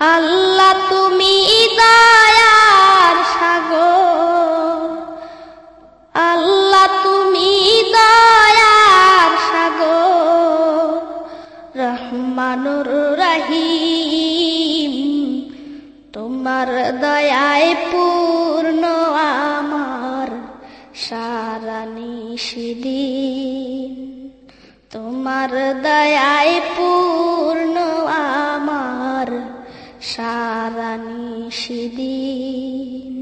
আল্লাহ তুমি দয়ার সাগর, আল্লাহ তুমি দয়ার সাগর, রহমানুর রহিম। তোমার দয়ায় পূর্ণ আমার সারা নিশিদিন, তোমার দয়ায় পূর্ণ আমার সারা নিশিদিন।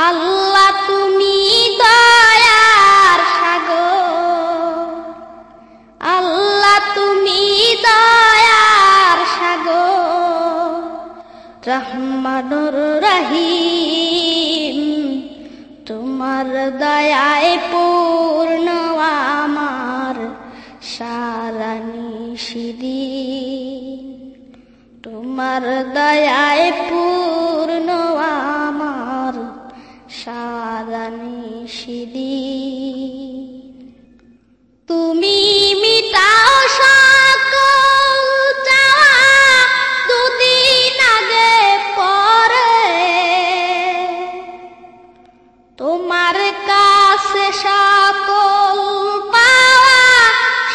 আল্লাহ তুমি দয়ার সাগর, আল্লাহ তুমি দয়ার সাগর, রহমানুর রহিম। তোমার দয়ায় পূর্ণ আমার সারা নিশিদিন, তোমার দয়ায় পূর্ণ আমার সারা নিশিদিন। তুমি মিটাও সকল চাওয়া দুদিন আগে পরে, তোমার কাছে সকল পাওয়া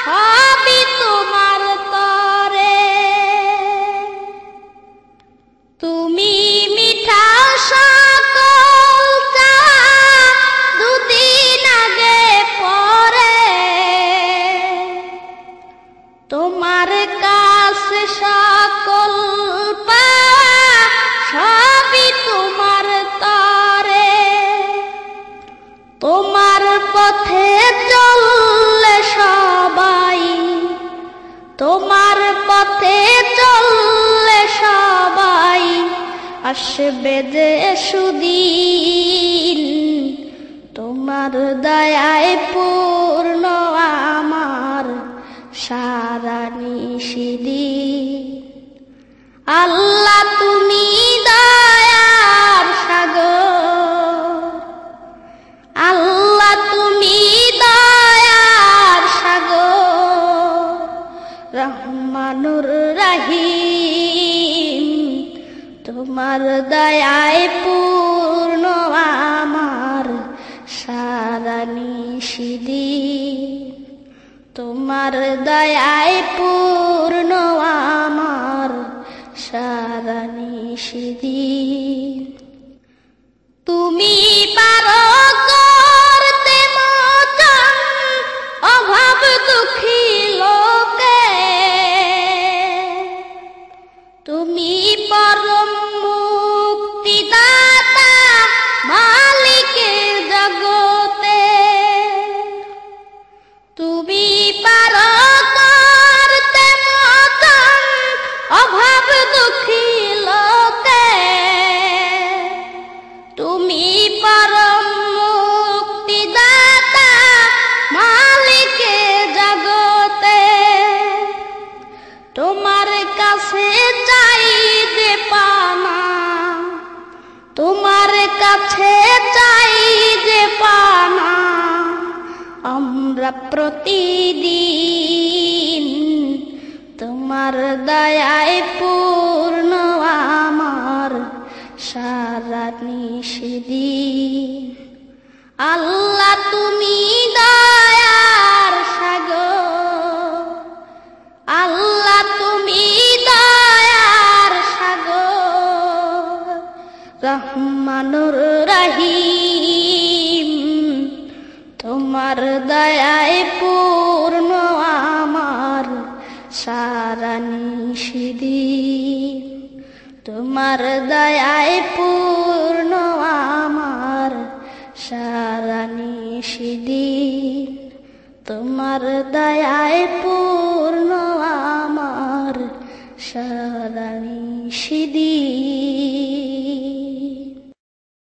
সবই তোমার তরে। তুমি মিঠাও সকল চাওয়া দুদিন আগে পরে, তোমার কাছে সকল পাওয়া সবই তোমার তরে। তোমার পথে চললে সবাই, তোমার পথে চললে সবাই আসবে যে সুদিন, তোমার দয়ায় পূর্ণ আমার সারা নিশিদিন। আল্লাহ তুমি দয়ার সাগর, আল্লাহ তুমি দয়ার সাগর, রহমানুর রহিম। তোমার দয়ায় পূর্ণ আমার সারা নিশিদিন, তোমার দয়ায় পূর্ণ আমার সারা নিশিদিন। তুমি পারো করতে মোচন অভাব দুঃখী লোকে, তুমি পরম মুক্তিদাতা মালিকে জগতে। তুমি পারো করতে মোচন অভাব দুঃখী লোকে, তুমি পরম মুক্তিদাতা মালিকে জগতে। তোমার কাছে চাই যে পানা, তোমার কাছে চাই যে পানা, আমরা প্রতিদিন। তোমার দয়ায় পূর্ণ আমার সারা নিশিদিন। আল্লাহ তুমি দয়ার সাগর, আল্লাহ তুমি দয়ার সাগর, রহমানুর রহিম। তোমার দয়ায় পূর্ণ আমার সারা নিশিদিন, তোমার দয়ায় পূর্ণ আমার সারা নিশিদিন, তোমার দয়ায় পূর্ণ আমার সারা নিশিদিন।